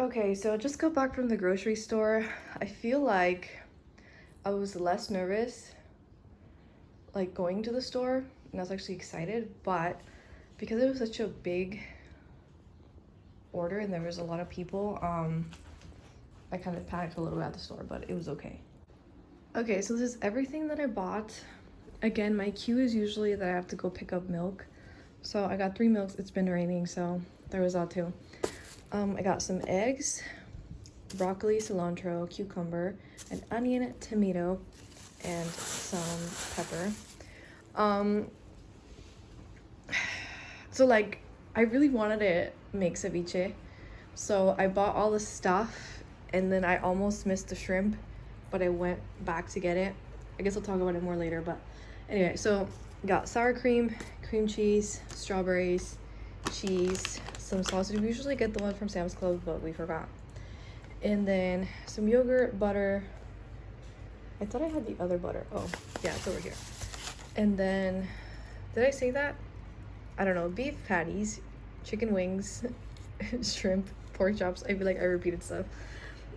Okay, so I just got back from the grocery store. I feel like I was less nervous, like going to the store, and I was actually excited, but because it was such a big order and there was a lot of people, I kind of panicked a little bit at the store, but it was okay. Okay, so this is everything that I bought. Again, my queue is usually that I have to go pick up milk. So I got 3 milks. It's been raining, so there was that too. I got some eggs, broccoli, cilantro, cucumber, an onion, tomato, and some pepper. Um, so like I really wanted to make ceviche, so I bought all the stuff, and then I almost missed the shrimp, but I went back to get it. I guess I'll talk about it more later, but anyway, so got sour cream, cream cheese, strawberries, cheese, some sausage. We usually get the one from Sam's Club, but we forgot. And then some yogurt, butter. I thought I had the other butter. Oh, yeah, it's over here. And then, did I say that? I don't know, beef patties, chicken wings, shrimp, pork chops. I feel like I repeated stuff.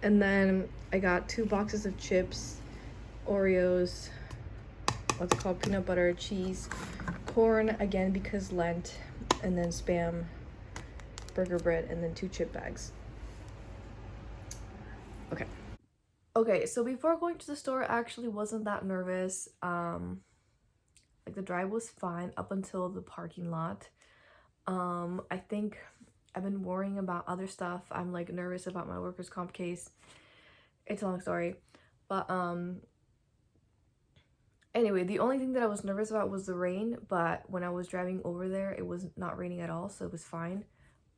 And then I got 2 boxes of chips, Oreos, what's it called, peanut butter, cheese, corn, again because Lent, and then Spam, burger bread, and then 2 chip bags. Okay. Okay, so before going to the store, I actually wasn't that nervous. Like the drive was fine up until the parking lot. I think I've been worrying about other stuff. I'm like nervous about my workers' comp case. It's a long story. But anyway, the only thing that I was nervous about was the rain, but when I was driving over there, it was not raining at all, so it was fine.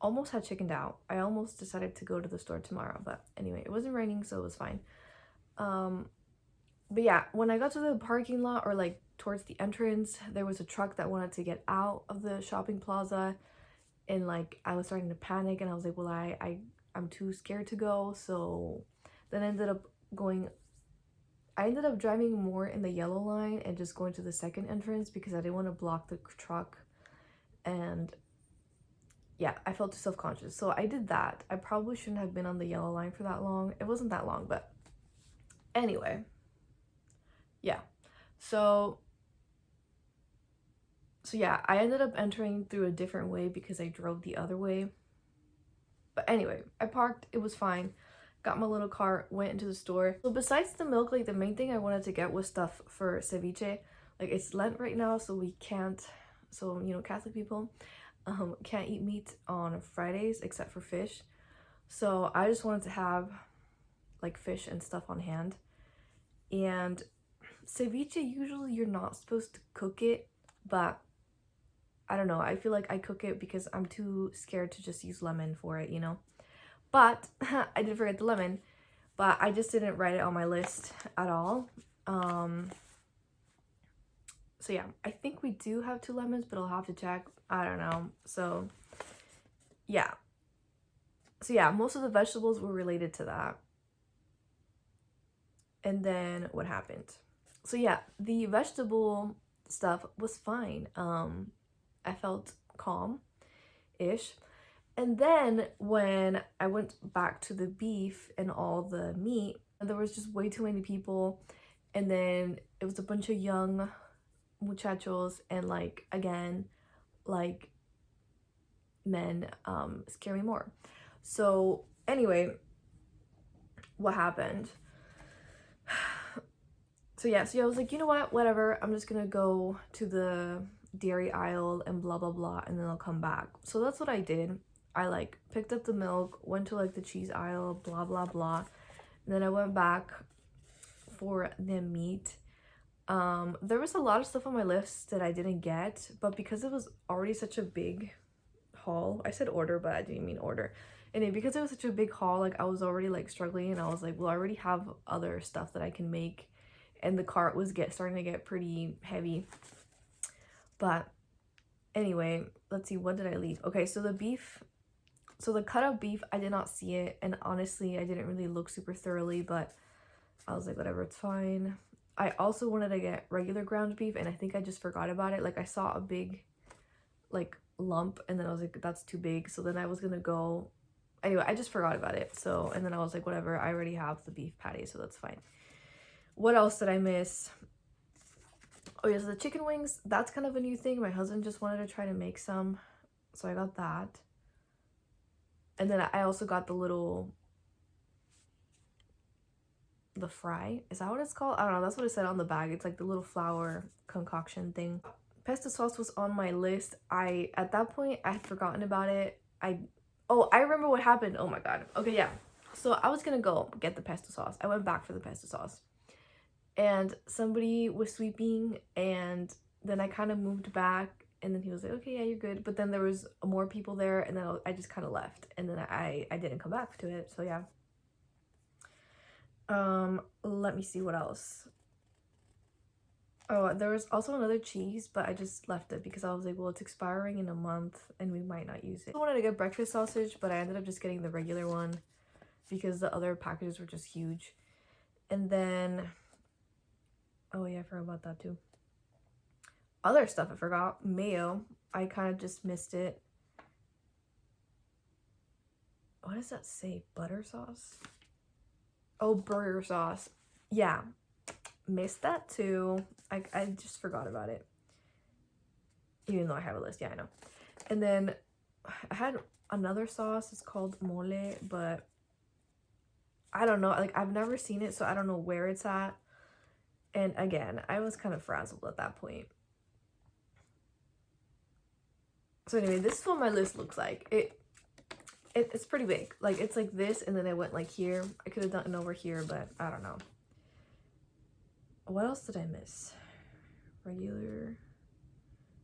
Almost had chickened out. I almost decided to go to the store tomorrow, but anyway, it wasn't raining, so it was fine. But yeah, when I got to the parking lot, or like towards the entrance, there was a truck that wanted to get out of the shopping plaza, and like I was starting to panic, and I was like, well, I'm too scared to go. So then I ended up driving more in the yellow line and just going to the second entrance because I didn't want to block the truck. And yeah, I felt too self-conscious, so I did that. I probably shouldn't have been on the yellow line for that long. It wasn't that long, but anyway, yeah. So yeah, I ended up entering through a different way because I drove the other way. But anyway, I parked, it was fine. Got my little car, went into the store. So besides the milk, like the main thing I wanted to get was stuff for ceviche. Like it's Lent right now, so we can't, so you know, Catholic people can't eat meat on Fridays except for fish. So I just wanted to have like fish and stuff on hand. And ceviche, usually you're not supposed to cook it, but I don't know, I feel like I cook it because I'm too scared to just use lemon for it, you know? But I did forget the lemon, but I just didn't write it on my list at all. So yeah, I think we do have 2 lemons, but I'll have to check. I don't know. So yeah. So yeah, most of the vegetables were related to that. And then what happened? So yeah, the vegetable stuff was fine. I felt calm-ish. And then when I went back to the beef and all the meat, there was just way too many people. And then it was a bunch of young muchachos, and like again, like men scare me more. So anyway, what happened? So yeah, so I was like, you know what, whatever, I'm just gonna go to the dairy aisle and blah blah blah, and then I'll come back. So that's what I did. I like picked up the milk, went to like the cheese aisle, blah blah blah, and then I went back for the meat. There was a lot of stuff on my list that I didn't get, but because it was already such a big haul, I said order, but I didn't mean order. And because it was such a big haul, like I was already like struggling, and I was like, well, I already have other stuff that I can make, and the cart was starting to get pretty heavy. But anyway, let's see, what did I leave? Okay, so the beef, so the cut up beef, I did not see it, and honestly I didn't really look super thoroughly, but I was like, whatever, it's fine. I also wanted to get regular ground beef, and I think I just forgot about it. Like I saw a big like lump, and then I was like, that's too big. So then I was gonna go anyway, I just forgot about it. So, and then I was like, whatever, I already have the beef patty, so that's fine. What else did I miss? Oh yeah, so the chicken wings, that's kind of a new thing. My husband just wanted to try to make some, so I got that. And then I also got the fry. Is that what it's called? I don't know. That's what it said on the bag. It's like the little flour concoction thing. Pesto sauce was on my list. At that point, I had forgotten about it. Oh, I remember what happened. Oh my god. Okay, yeah. So I was gonna go get the pesto sauce. I went back for the pesto sauce. And somebody was sweeping, and then I kind of moved back, and then he was like, okay, yeah, you're good. But then there was more people there, and then I just kind of left, and then I didn't come back to it. So yeah. Let me see what else. Oh, there was also another cheese, but I just left it because I was like, well, it's expiring in a month and we might not use it. I wanted to get breakfast sausage, but I ended up just getting the regular one because the other packages were just huge. And then, oh yeah, I forgot about that too. Other stuff I forgot. Mayo. I kind of just missed it. What does that say? Butter sauce? Oh, burger sauce. Yeah. Missed that too. I just forgot about it. Even though I have a list. Yeah, I know. And then I had another sauce. It's called mole, but I don't know. Like, I've never seen it, so I don't know where it's at. And again, I was kind of frazzled at that point. So anyway, this is what my list looks like. It's pretty big. Like, it's like this, and then I went like here. I could have done it over here, but I don't know. What else did I miss? Regular.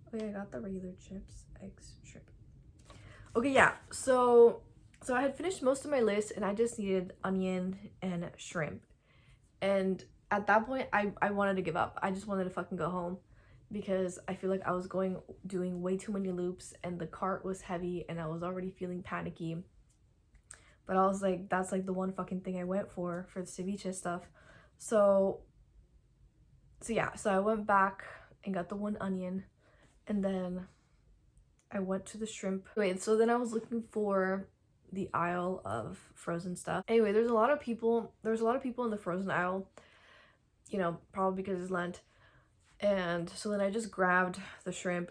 Oh yeah, I got the regular chips, eggs, shrimp. Okay, yeah. So I had finished most of my list, and I just needed onion and shrimp. And at that point, I wanted to give up. I just wanted to fucking go home because I feel like I was doing way too many loops, and the cart was heavy, and I was already feeling panicky. But I was like, that's like the one fucking thing I went for the ceviche stuff. So yeah, so I went back and got the one onion, and then I went to the shrimp. Wait, so then I was looking for the aisle of frozen stuff. Anyway, there's a lot of people in the frozen aisle, you know, probably because it's Lent. And so then I just grabbed the shrimp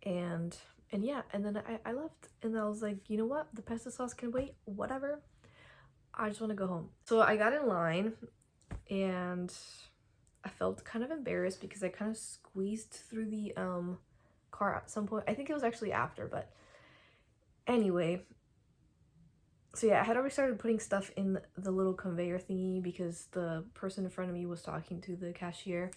and yeah, and then I left, and I was like, you know what, the pesto sauce can wait, whatever, I just want to go home. So I got in line, and I felt kind of embarrassed because I kind of squeezed through the car at some point. I think it was actually after, but anyway. So yeah, I had already started putting stuff in the little conveyor thingy because the person in front of me was talking to the cashier.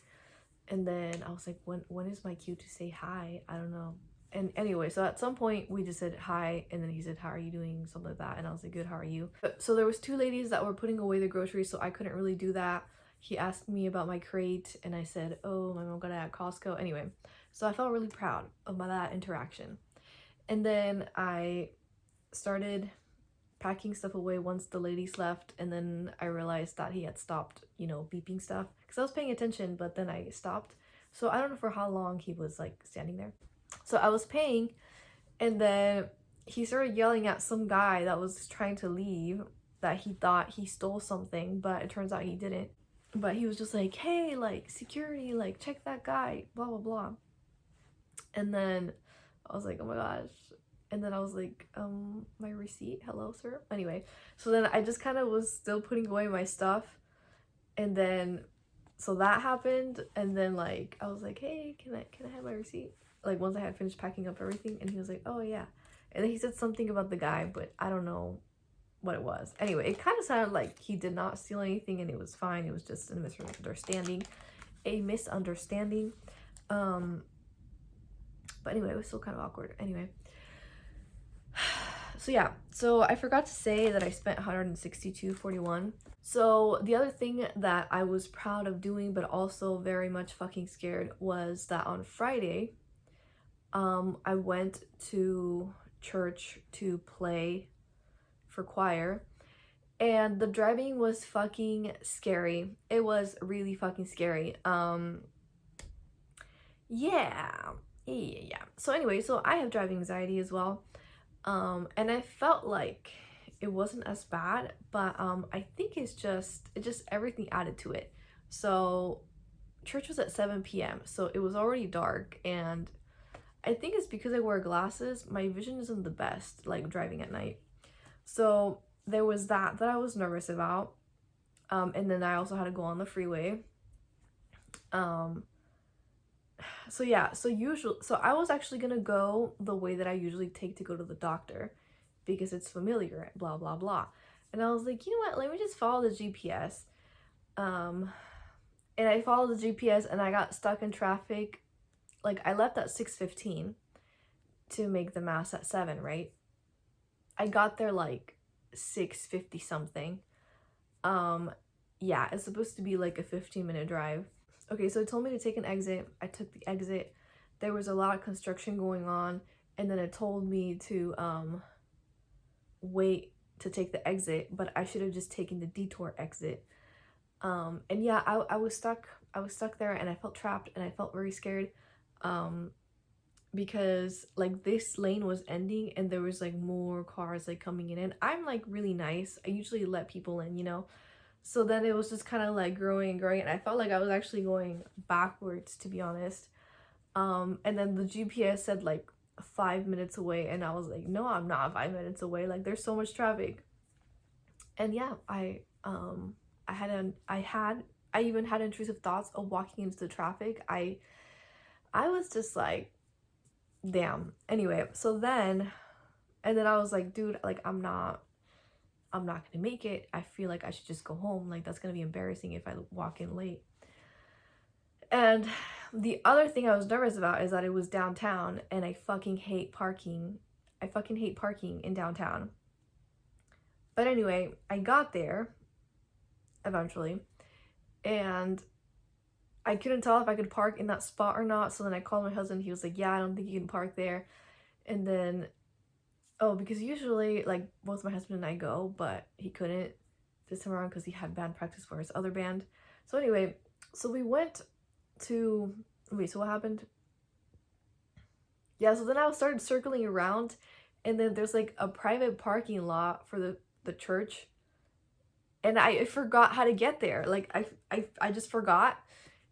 And then I was like, when is my cue to say hi? I don't know. And anyway, so at some point we just said hi, and then he said, how are you doing? Something like that. And I was like, good, how are you? So there was two ladies that were putting away the groceries, so I couldn't really do that. He asked me about my crate, and I said, oh, my mom got it at Costco. Anyway, so I felt really proud of that interaction. And then I started packing stuff away once the ladies left, and then I realized that he had stopped, you know, beeping stuff, because I was paying attention, but then I stopped. So I don't know for how long he was like standing there. So I was paying, and then he started yelling at some guy that was trying to leave, that he thought he stole something, but it turns out he didn't. But he was just like, hey, like, security, like, check that guy, blah blah blah. And then I was like, oh my gosh. And then I was like, my receipt, hello sir. Anyway, so then I just kind of was still putting away my stuff, and then so that happened, and then like I was like, hey, can I have my receipt, like once I had finished packing up everything. And he was like, oh yeah. And then he said something about the guy, but I don't know what it was. Anyway, it kind of sounded like he did not steal anything, and it was fine. It was just a misunderstanding. But anyway, it was still kind of awkward. Anyway, so yeah, so I forgot to say that I spent $162.41. So the other thing that I was proud of doing, but also very much fucking scared, was that on Friday, I went to church to play for choir, and the driving was fucking scary. It was really fucking scary. Yeah. So anyway, so I have driving anxiety as well. And I felt like it wasn't as bad, but I think it just everything added to it. So church was at 7 p.m. so it was already dark, and I think it's because I wear glasses, my vision isn't the best like driving at night. So there was that I was nervous about. And then I also had to go on the freeway. Um so yeah, so I was actually gonna go the way that I usually take to go to the doctor because it's familiar, blah blah blah. And I was like, you know what, let me just follow the GPS. Um and I followed the GPS and I got stuck in traffic. Like I left at 6:15 to make the mass at 7, right? I got there like 6:50 something. Yeah, it's supposed to be like a 15-minute drive. Okay, so it told me to take an exit. I took the exit. There was a lot of construction going on, and then it told me to wait to take the exit, but I should have just taken the detour exit. And yeah, I was stuck. I was stuck there, and I felt trapped, and I felt very scared. Because like this lane was ending and there was like more cars like coming in, and I'm like really nice. I usually let people in, you know. So then it was just kind of like growing and growing, and I felt like I was actually going backwards, to be honest. And then the GPS said like 5 minutes away, and I was like, no, I'm not 5 minutes away. Like there's so much traffic. And yeah, I even had intrusive thoughts of walking into the traffic. I was just like, damn. Anyway, so then, and then I was like, dude, like I'm not gonna make it. I feel like I should just go home. Like that's gonna be embarrassing if I walk in late. And the other thing I was nervous about is that it was downtown, and I fucking hate parking. I fucking hate parking in downtown. But anyway, I got there eventually, and I couldn't tell if I could park in that spot or not. So then I called my husband. He was like, yeah, I don't think you can park there. And then, oh, because usually like both my husband and I go, but he couldn't this time around because he had band practice for his other band. So anyway, so we went to, wait, so what happened? Yeah, so then I started circling around, and then there's like a private parking lot for the church, and I forgot how to get there. Like I just forgot,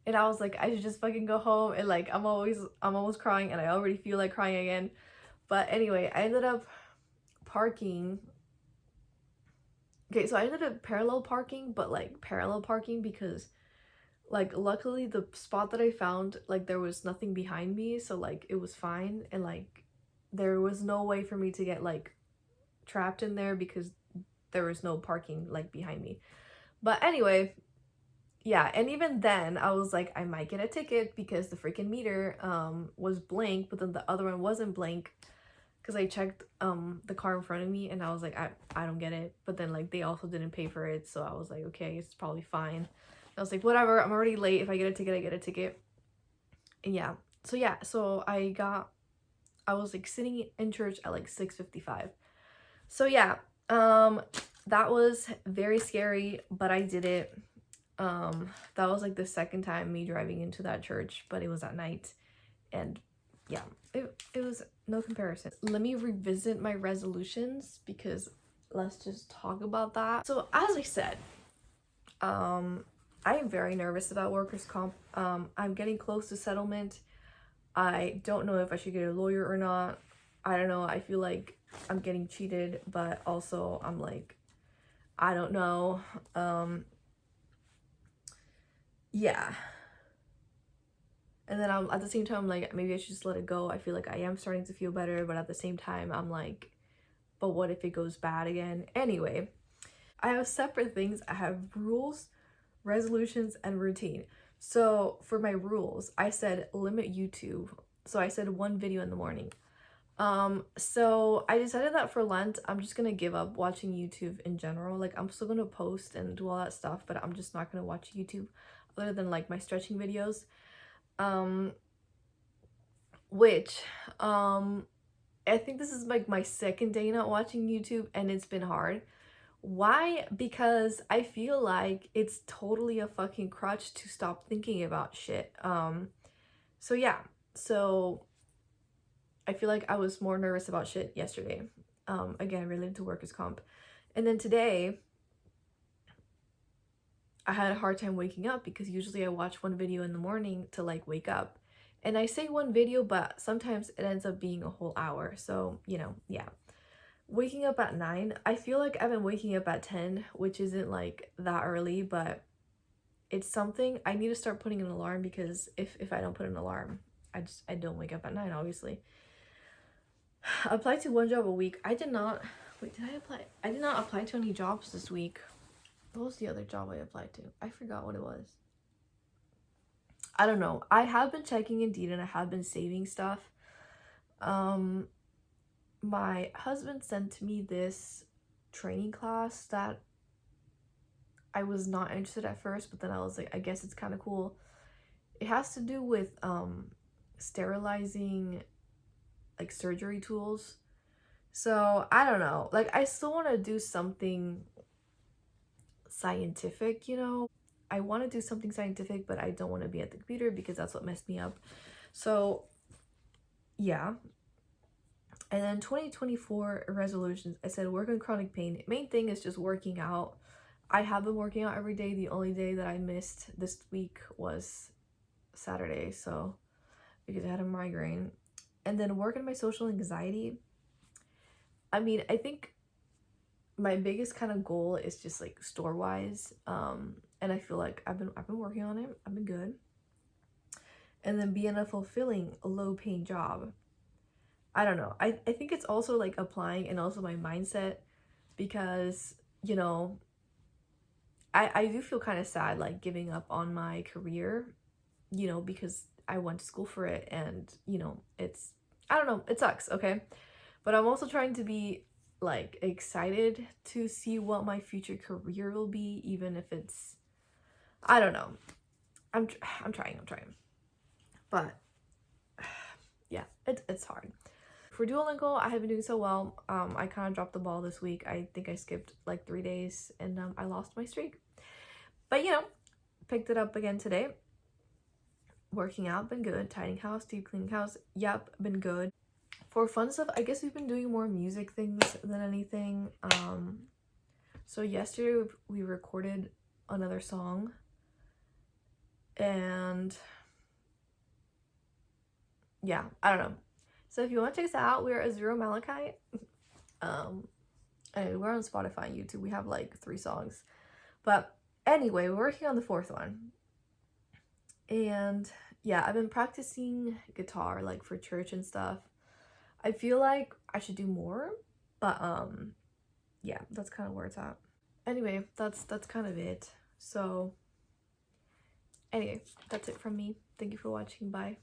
and I was like, I should just fucking go home. And like I'm almost crying, and I already feel like crying again. But anyway, I ended up parking. Okay, so I ended up parallel parking, but like parallel parking because like luckily the spot that I found, like there was nothing behind me, so like it was fine, and like there was no way for me to get like trapped in there because there was no parking like behind me. But anyway, yeah, and even then I was like, I might get a ticket because the freaking meter was blank, but then the other one wasn't blank because I checked the car in front of me, and I was like, I don't get it. But then like they also didn't pay for it, so I was like, okay, it's probably fine. I was like, whatever, I'm already late. If I get a ticket, I get a ticket. And yeah, so I was like sitting in church at like 6:55. So yeah, that was very scary, but I did it. That was like the second time me driving into that church, but it was at night, and yeah, it was no comparison. Let me revisit my resolutions because let's just talk about that. So as I said, I am very nervous about workers' comp. I'm getting close to settlement. I don't know if I should get a lawyer or not. I don't know. I feel like I'm getting cheated, but also I'm like, I don't know. Yeah. And then I'm at the same time, like, maybe I should just let it go. I feel like I am starting to feel better, but at the same time, I'm like, but what if it goes bad again? Anyway, I have separate things. I have rules, resolutions, and routine. So for my rules, I said limit YouTube. So I said one video in the morning. So I decided that for Lent, I'm just gonna give up watching YouTube in general. Like I'm still gonna post and do all that stuff, but I'm just not gonna watch YouTube other than like my stretching videos. Which I think this is like my second day not watching YouTube, and it's been hard. Why? Because I feel like it's totally a fucking crutch to stop thinking about shit. So yeah, so I feel like I was more nervous about shit yesterday. again, related to workers' comp. And then today, I had a hard time waking up because usually I watch one video in the morning to like wake up. And I say one video, but sometimes it ends up being a whole hour. So, you know, yeah. Waking up at 9, I feel like I've been waking up at 10, which isn't like that early, but it's something. I need to start putting an alarm because if I don't put an alarm, I don't wake up at 9, obviously. I applied to one job a week. I did not, wait, did I apply? I did not apply to any jobs this week. What was the other job I applied to? I forgot what it was. I don't know. I have been checking Indeed and I have been saving stuff. My husband sent me this training class that I was not interested at first, but then I was like, I guess it's kind of cool. It has to do with sterilizing like surgery tools. So I don't know. Like I still want to do something scientific, you know. I want to do something scientific, but I don't want to be at the computer because that's what messed me up. So yeah. And then 2024 resolutions, I said work on chronic pain. Main thing is just working out. I have been working out every day. The only day that I missed this week was Saturday, so because I had a migraine. And then work on my social anxiety. I mean, I think my biggest kind of goal is just like store wise. And I feel like I've been working on it. I've been good. And then be in a fulfilling, low paying job. I don't know. I think it's also like applying and also my mindset because, you know, I do feel kind of sad like giving up on my career, you know, because I went to school for it and, you know, it's, I don't know, it sucks, okay? But I'm also trying to be like excited to see what my future career will be, even if it's, I don't know. I'm trying. But yeah, it's hard. For Duolingo, I have been doing so well. I kind of dropped the ball this week. I think I skipped like 3 days and I lost my streak. But you know, picked it up again today. Working out, been good. Tidying house, deep cleaning house, yep, been good. For fun stuff, I guess we've been doing more music things than anything. So yesterday we recorded another song. And yeah, I don't know. So if you want to check us out, we're Azuro Malachite. Anyway, we're on Spotify and YouTube. We have like 3 songs. But anyway, we're working on the 4th one. And yeah, I've been practicing guitar like for church and stuff. I feel like I should do more, but yeah, that's kind of where it's at. Anyway, that's kind of it. So anyway, that's it from me. Thank you for watching. Bye.